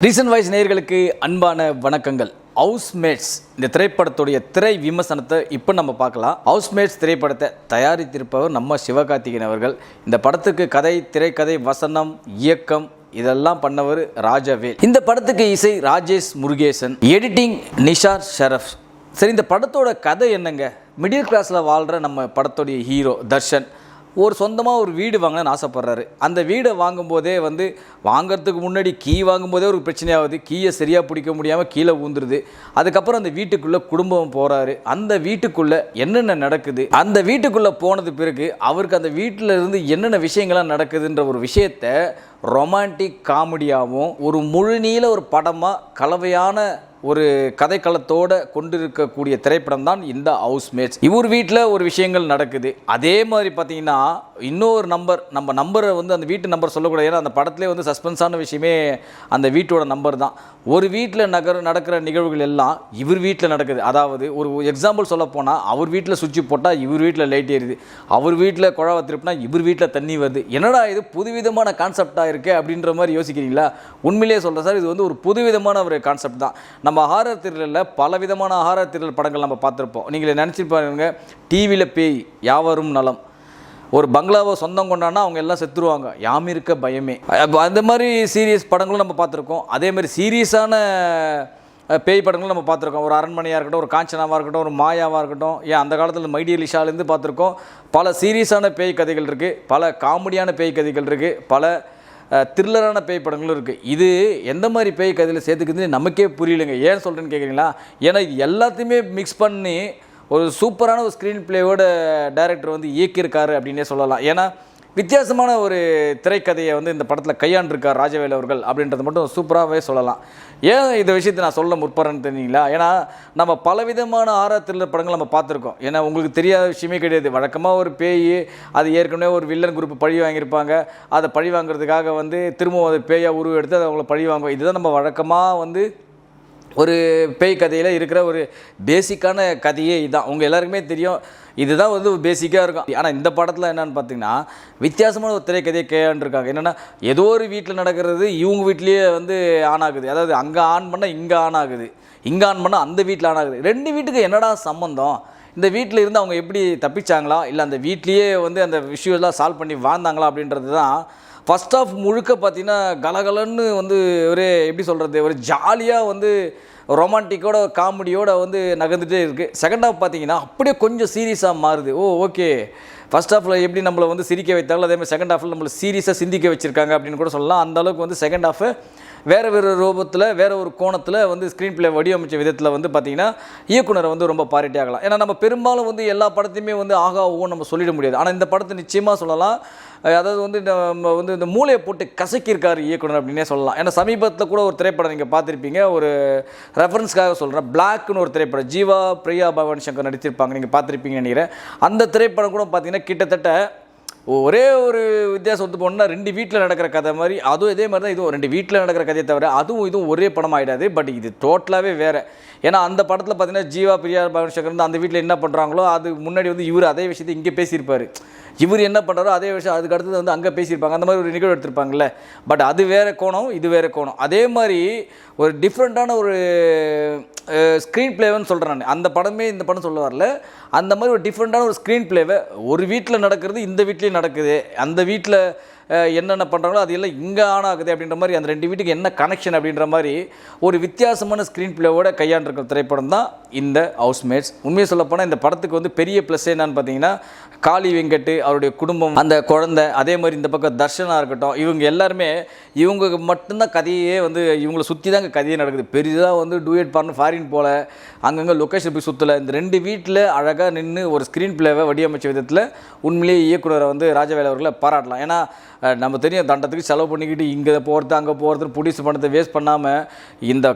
Recent voice நேயர்களுக்கு அன்பான வணக்கங்கள். ஹவுஸ்மேட்ஸ் இந்த திரைப்படத்துடைய திரை விமர்சனத்தை இப்போ நம்ம பார்க்கலாம். ஹவுஸ்மேட்ஸ் திரைப்படத்தை தயாரித்திருப்பவர் நம்ம சிவகார்த்திகேயன் அவர்கள். இந்த படத்துக்கு கதை, திரைக்கதை, வசனம், இயக்கம் இதெல்லாம் பண்ணவர் ராஜவேல். இந்த படத்துக்கு இசை ராஜேஷ் முருகேசன், எடிட்டிங் நிஷார் ஷரஃப். சரி, இந்த படத்தோட கதை என்னங்க? மிடில் கிளாஸில் வாழ்கிற நம்ம படத்தோடைய ஹீரோ தர்ஷன் ஒரு சொந்தமாக ஒரு வீடு வாங்கணும்னு ஆசைப்பட்றாரு. அந்த வீடை வாங்கும்போதே வாங்கிறதுக்கு முன்னாடி கீ வாங்கும்போதே ஒரு பிரச்சனையாகுது. கீயை சரியாக பிடிக்க முடியாமல் கீழே ஊந்துருது. அதுக்கப்புறம் அந்த வீட்டுக்குள்ளே குடும்பம் போகிறாரு. அந்த வீட்டுக்குள்ளே என்னென்ன நடக்குது, அந்த வீட்டுக்குள்ளே போனது பிறகு அவருக்கு அந்த வீட்டில் இருந்து என்னென்ன விஷயங்கள்லாம் நடக்குதுன்ற ஒரு விஷயத்தை ரொமான்டிக் காமெடியாகவும் ஒரு முழுநீள ஒரு படமாக கலவையான ஒரு கதைக்களத்தோடு கொண்டிருக்கக்கூடிய திரைப்படம் தான் இந்த ஹவுஸ்மேட்ஸ். இவர் வீட்டில் ஒரு விஷயங்கள் நடக்குது. அதே மாதிரி பார்த்தீங்கன்னா இன்னொரு நம்ம நம்பரை அந்த வீட்டு நம்பர் சொல்லக்கூடாது. ஏன்னா அந்த படத்துலேயே சஸ்பென்ஸான விஷயமே அந்த வீட்டோட நம்பர் தான். ஒரு வீட்டில் நடக்கிற நிகழ்வுகள் எல்லாம் இவர் வீட்டில் நடக்குது. அதாவது ஒரு எக்ஸாம்பிள் சொல்ல போனால், அவர் வீட்டில் சுவிட்ச் போட்டால் இவர் வீட்டில் லைட் ஏறுது, அவர் வீட்டில் குழாவை திருப்பினா இவர் வீட்டில் தண்ணி வருது. என்னடா இது புதுவிதமான கான்செப்டாக இருக்குது அப்படின்ற மாதிரி யோசிக்கிறீங்களா? உண்மையிலேயே சொல்கிறேன் சார், இது ஒரு புதுவிதமான ஒரு கான்செப்ட் தான். நம்ம ஹாரர் த்ரில்லரில் பலவிதமான ஹாரர் த்ரில்லர் படங்கள் நம்ம பார்த்துருப்போம். நீங்கள் நினச்சிருப்பாருங்க, டிவியில் பேய், யாவரும் நலம், ஒரு பங்களாவை சொந்தம் கொண்டாடினா அவங்க எல்லாம் செத்துருவாங்க, யாம் இருக்க பயமே, அந்த மாதிரி சீரியஸ் படங்களும் நம்ம பார்த்துருக்கோம். அதே மாதிரி சீரியஸான பேய் படங்களும் நம்ம பார்த்துருக்கோம். ஒரு அரண்மனையாக இருக்கட்டும், ஒரு காஞ்சனாவாக இருக்கட்டும், ஒரு மாயாவாக இருக்கட்டும், ஏன் அந்த காலத்தில் மைடியர் லிஷாலேருந்து பார்த்துருக்கோம். பல சீரியஸான பேய் கதைகள் இருக்குது, பல காமெடியான பேய் கதைகள் இருக்குது, பல த்ரில்லரான பேய் படங்களும் இருக்குது. இது எந்த மாதிரி பேய் கதையில் சேர்த்துக்குதுன்னு நமக்கே புரியலைங்க. ஏன் சொல்கிறேன்னு கேட்குறீங்களா? ஏன்னா இது எல்லாத்தையுமே மிக்ஸ் பண்ணி ஒரு சூப்பரான ஒரு ஸ்க்ரீன் பிளேயோட டைரக்டர் இயக்கியிருக்காரு அப்படின்னே சொல்லலாம். ஏன்னா வித்தியாசமான ஒரு திரைக்கதையை இந்த படத்தில் கையாண்டிருக்கார் ராஜவேல் அவர்கள் அப்படின்றத மட்டும் சூப்பராகவே சொல்லலாம். ஏன் இந்த விஷயத்தை நான் சொல்ல முற்படுறேன்னு தெரியுங்களா? ஏன்னா நம்ம பலவிதமான ஹாரர் த்ரில்லர் படங்கள் நம்ம பார்த்துருக்கோம். ஏன்னா உங்களுக்கு தெரியாத விஷயமே கிடையாது. வழக்கமாக ஒரு பேய், அது ஏற்கனவே ஒரு வில்லன் குரூப் பழி வாங்கியிருப்பாங்க. அதை பழி வாங்குறதுக்காக திரும்பவும் அது பேயாக உருவெடுத்து அதை அவங்கள பழி வாங்குவோம். இதுதான் நம்ம வழக்கமாக ஒரு பேய் கதையில் இருக்கிற ஒரு பேசிக்கான கதையே இதுதான். உங்கள் எல்லாருக்குமே தெரியும், இதுதான் பேசிக்காக இருக்கும். ஆனால் இந்த படத்தில் என்னென்னு பார்த்தீங்கன்னா வித்தியாசமான ஒரு திரைக்கதையை கையாண்டிருக்காங்க. என்னென்னா ஏதோ ஒரு வீட்டில் நடக்கிறது இவங்க வீட்லேயே ஆன் ஆகுது. அதாவது அங்கே ஆன் பண்ணால் இங்கே ஆன் ஆகுது, இங்கே ஆன் பண்ணால் அந்த வீட்டில் ஆன் ஆகுது. ரெண்டு வீட்டுக்கு என்னடா சம்மந்தம்? இந்த வீட்டில் இருந்து அவங்க எப்படி தப்பிச்சாங்களா, இல்லை அந்த வீட்லேயே அந்த விஷயம்லாம் சால்வ் பண்ணி வாழ்ந்தாங்களா அப்படின்றது தான். ஃபஸ்ட் ஆஃப் முழுக்க பார்த்தீங்கன்னா கலகலன்னு ஒரு எப்படி சொல்கிறது, ஒரு ஜாலியாக ரொமான்டிக்கோட காமெடியோட நகர்ந்துகிட்டே இருக்குது. செகண்ட் ஹாஃப் பார்த்தீங்கன்னா அப்படியே கொஞ்சம் சீரியஸாக மாறுது. ஓகே, ஃபஸ்ட் ஹாஃபில் எப்படி நம்மளை சிரிக்க வைத்தாங்களோ அதே மாதிரி செகண்ட் ஹாஃபில் நம்மளை சீரியஸாக சிந்திக்க வச்சுருக்காங்க அப்படின்னு கூட சொல்லலாம். அந்தளவுக்கு செகண்ட் ஹாஃபு வேறு ரூபத்தில், வேறு ஒரு கோணத்தில் ஸ்க்ரீன் பிளே வடிவமைச்ச விதத்தில் பார்த்தீங்கன்னா இயக்குனரை ரொம்ப பாராட்டி ஆகலாம். ஏன்னா நம்ம பெரும்பாலும் எல்லா படத்தையுமே ஆகா ஓ நம்ம சொல்லிட முடியாது. ஆனால் இந்த படத்தை நிச்சயமாக சொல்லலாம். அதாவது நம்ம இந்த மூளையை போட்டு கசக்கியிருக்காரு இயக்குனர் அப்படின்னே சொல்லலாம். ஏன்னா சமீபத்தில் கூட ஒரு திரைப்படம் நீங்கள் பார்த்துருப்பீங்க, ஒரு ரெஃபரன்ஸ்க்காக சொல்கிறேன், பிளாக்னு ஒரு திரைப்படம், ஜீவா பிரியா பவானி சங்கர் நடிச்சிருப்பாங்க, நீங்கள் பார்த்துருப்பீங்கன்னு நினைக்கிறேன். அந்த திரைப்படம் கூட பார்த்தீங்கன்னா கிட்டத்தட்ட ஒரே ஒரு வித்தியாசம் போனோம்னா ரெண்டு வீட்டில் நடக்கிற கதை மாதிரி, அதுவும் இதே மாதிரி தான் இதுவும் ரெண்டு வீட்டில் நடக்கிற கதையை தவிர அதுவும் இதுவும் ஒரே படம் ஆகிடாது. பட் இது டோட்டலாகவே வேறு. ஏன்னா அந்த படத்தில் பார்த்தீங்கன்னா ஜீவா பிரியா பவானி சங்கர் அந்த வீட்டில் என்ன பண்ணுறாங்களோ அது முன்னாடி இவர் அதே விஷயத்தை இங்கே பேசியிருப்பார். இவர் என்ன பண்ணுறாரோ அதே விஷயம் அதுக்கு அடுத்தது அங்கே பேசியிருப்பாங்க. அந்த மாதிரி ஒரு நிகழ்வு எடுத்திருப்பாங்கல்ல. பட் அது வேறு கோணம், இது வேறு கோணம். அதே மாதிரி ஒரு டிஃப்ரெண்ட்டான ஒரு ஸ்க்ரீன் பிளேவன்னு சொல்கிறேன் நான். அந்த படமே இந்த படம் சொல்ல வரல. அந்த மாதிரி ஒரு டிஃப்ரெண்ட்டான ஒரு ஸ்க்ரீன் பிளேவை, ஒரு வீட்டில் நடக்கிறது இந்த வீட்லேயும் நடக்குது, அந்த வீட்டில் என்னென்ன பண்ணுறாங்களோ அது எல்லாம் இங்கே ஆன் ஆகுது அப்படின்ற மாதிரி, அந்த ரெண்டு வீட்டுக்கு என்ன கனெக்ஷன் அப்படின்ற மாதிரி ஒரு வித்தியாசமான ஸ்க்ரீன் பிளேவோட கையாண்டிருக்கிற திரைப்படம் தான் இந்த ஹவுஸ்மேட்ஸ். உண்மையை சொல்லப்போனால் இந்த படத்துக்கு பெரிய ப்ளஸ் என்னன்னு பார்த்தீங்கன்னா காளி வெங்கட், அவருடைய குடும்பம், அந்த குழந்தை, அதே மாதிரி இந்த பக்கம் தர்ஷனாக இருக்கட்டும், இவங்க எல்லாருமே இவங்க மட்டும்தான் கதையே இவங்களை சுற்றி தான் கதையே நடக்குது. பெரிதாக டூயட் பாருன்னு ஃபாரின் போல் அங்கங்கே லொக்கேஷன் போய் சுற்றலை. இந்த ரெண்டு வீட்டில் அழகாக நின்று ஒரு ஸ்க்ரீன் பிளேவை வடிவமைச்ச விதத்தில் உண்மையிலேயே இயக்குனரை ராஜவேல் அவர்களை பாராட்டலாம். ஏன்னா நம்ம தெரியும், தண்டத்துக்கு செலவு பண்ணிக்கிட்டு இங்கே போகிறது அங்கே போகிறது புடிச்சு பணத்தை வேஸ்ட் பண்ணாமல் இந்த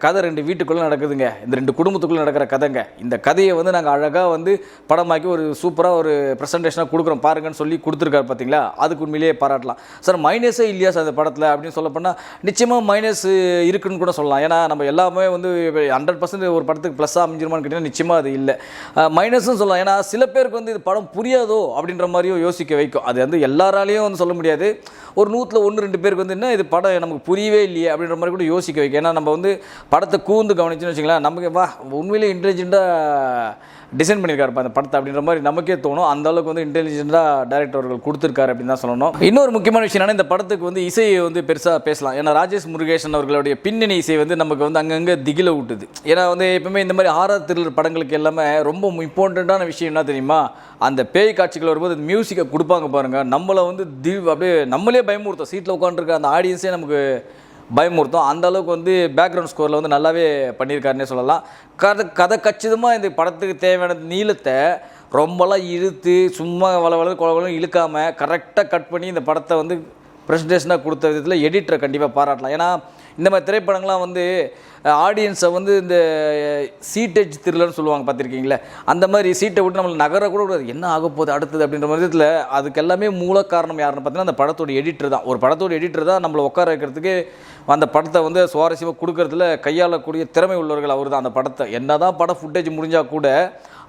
கதை ரெண்டு வீட்டுக்குள்ளே நடக்குதுங்க, இந்த ரெண்டு குடும்பத்துக்குள்ளே நடக்கிற கதைங்க. இந்த கதையை நாங்கள் அழகாக படமாக்கி ஒரு சூப்பராக ஒரு ப்ரெசன்டேஷனாக கொடுக்குறோம் பாருங்கன்னு சொல்லி கொடுத்துருக்காரு. பார்த்தீங்களா? அதுக்கு உண்மையிலேயே பாராட்டலாம். சார் மைனஸே இல்லையா சார் அந்த படத்தில் அப்படின்னு சொல்ல போனால் நிச்சயமாக மைனஸ் இருக்குன்னு கூட சொல்லலாம். ஏன்னா நம்ம எல்லாமே 100% ஒரு படத்துக்கு ப்ளஸ்ஸாக அமைஞ்சிருமான்னு கேட்டிங்கன்னா நிச்சயமாக அது இல்லை, மைனஸ்ன்னு சொல்லலாம். ஏன்னா சில பேருக்கு இது படம் புரியாதோ அப்படின்ற மாதிரியும் யோசிக்க வைக்கும். அது எல்லாராலையும் சொல்ல முடியாது. ஒரு 100ல் 1-2 பேருக்கு வந்து என்ன இது படம் நமக்கு புரியவே இல்லையே அப்படின்ற மாதிரி கூட யோசிக்க வைக்க. ஏன்னா நம்ம வந்து படத்தை கூர்ந்து கவனிச்சுன்னு வச்சுங்களேன், நமக்கு வா உண்மையிலே இன்டெலிஜென்ட்டாக டிசைன் பண்ணியிருக்காருப்பா அந்த படத்தை அப்படின்ற மாதிரி நமக்கே தோணும். அந்த அளவுக்கு வந்து இன்டெலிஜென்ட்டாக டைரக்டர் அவர்கள் கொடுத்துருக்காரு அப்படின்னு தான் சொல்லணும். இன்னொரு முக்கியமான விஷயம் என்னன்னா, இந்த படத்துக்கு வந்து இசையை வந்து பெருசாக பேசலாம். ஏன்னா ராஜேஷ் முருகேசன் அவர்களுடைய பின்னணி இசை வந்து நமக்கு வந்து அங்கங்கே திகில விட்டுது. ஏன்னா வந்து எப்பவுமே இந்த மாதிரி ஹாரர் த்ரில்லர் படங்களுக்கு எல்லாமே ரொம்ப இம்பார்ட்டண்ட்டான விஷயம் என்ன தெரியுமா, அந்த பேய் காட்சிகள் வரும்போது அந்த மியூசிக்கை கொடுப்பாங்க பாருங்கள், நம்மளை வந்து அப்படியே நம்மளே பயமுறுத்தோம். சீட்டில் உட்காந்துருக்க அந்த ஆடியன்ஸே நமக்கு பயமுறுத்தும். அந்த அளவுக்கு வந்து பேக்ரவுண்ட் ஸ்கோரில் வந்து நல்லாவே பண்ணியிருக்காருன்னே சொல்லலாம். கதை கச்சிதமாக இந்த படத்துக்கு தேவையான நீளத்தை ரொம்பலாம் இழுத்து சும்மா கொலவளவு இழுக்காமல் கரெக்டாக கட் பண்ணி இந்த படத்தை வந்து ப்ரெசன்டேஷனாக கொடுத்த விதத்தில் எடிட்டரை கண்டிப்பாக பாராட்டலாம். ஏன்னா இந்த மாதிரி திரைப்படங்கள்லாம் வந்து ஆடியன்ஸை வந்து இந்த சீட்டேஜ் த்ரில்லர்னு சொல்லுவாங்க, பார்த்துருக்கீங்களே, அந்த மாதிரி சீட்டை விட்டு நம்மளுக்கு நகர கூட கூடாது, என்ன ஆக போகுது அடுத்தது அப்படின்ற மாதிரி அதுக்கு எல்லாமே மூல காரணம் யாருன்னு பார்த்தீங்கன்னா அந்த படத்தோட எடிட்டர் தான். ஒரு படத்தோட எடிட்டர் தான் நம்மளை உட்கார வைக்கிறதுக்கு அந்த படத்தை வந்து சுவாரஸ்யமாக கொடுக்கறதுல கையாளக்கூடிய திறமை உள்ளவர்கள் அவர் தான். அந்த படத்தை என்ன தான் படம் ஃபுட்டேஜ் முடிஞ்சால் கூட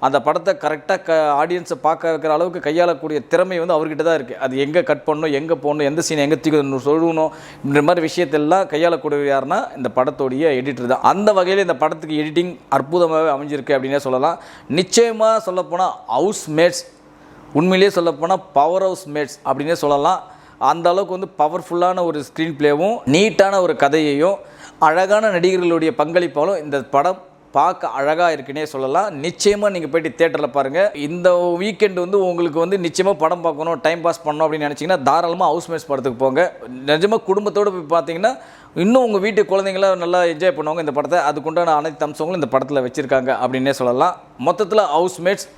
அந்த படத்தை கரெக்டாக ஆடியன்ஸை பார்க்க வைக்கிற அளவுக்கு கையாளக்கூடிய திறமை வந்து அவர்கிட்ட தான் இருக்குது. அது எங்கே கட் பண்ணணும், எங்கே போகணும், எந்த சீனை எங்கே தூக்கணும் சொல்லணும், இந்த மாதிரி விஷயத்தெல்லாம் கையாளக்கூடிய யாருன்னா இந்த படத்தோடைய எடிட்டர் தான். அந்த வகையில் இந்த படத்துக்கு எடிட்டிங் அற்புதமாகவே அமைஞ்சிருக்கு அப்படின்னே சொல்லலாம். நிச்சயமாக சொல்லப்போனால் ஹவுஸ் மேட்ஸ், உண்மையிலேயே சொல்லப்போனால் பவர் ஹவுஸ் மேட்ஸ் அப்படின்னே சொல்லலாம். அந்த அளவுக்கு வந்து பவர்ஃபுல்லான ஒரு ஸ்க்ரீன் பிளேவும் நீட்டான ஒரு கதையையும் அழகான நடிகர்களுடைய பங்களிப்பாலும் இந்த படம் பார்க்க அழகாக இருக்குன்னே சொல்லலாம். நிச்சயமாக நீங்கள் போய்ட்டு தியேட்டரில் பாருங்கள். இந்த வீக்கெண்ட் வந்து உங்களுக்கு வந்து நிச்சயமாக படம் பார்க்கணும், டைம் பாஸ் பண்ணணும் அப்படின்னு நினச்சிங்கன்னா தாராளமாக ஹவுஸ் மேட்ஸ் படத்துக்கு போங்க. நிஜமாக குடும்பத்தோடு போய் பார்த்தீங்கன்னா இன்னும் உங்கள் வீட்டு குழந்தைங்களாம் நல்லா என்ஜாய் பண்ணுவாங்க இந்த படத்தை. அதுக்குண்டான அனைத்து அம்சங்களும் இந்த படத்தில் வச்சுருக்காங்க அப்படின்னே சொல்லலாம். மொத்தத்தில் ஹவுஸ் மேட்ஸ்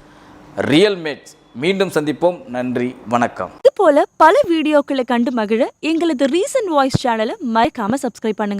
ரியல் மேட்ஸ். மீண்டும் சந்திப்போம். நன்றி, வணக்கம். இது போல பல வீடியோக்களை கண்டு மகிழ எங்களது ரீசன்ட் வாய்ஸ் சேனலை மறக்காம சப்ஸ்கிரைப் பண்ணுங்க.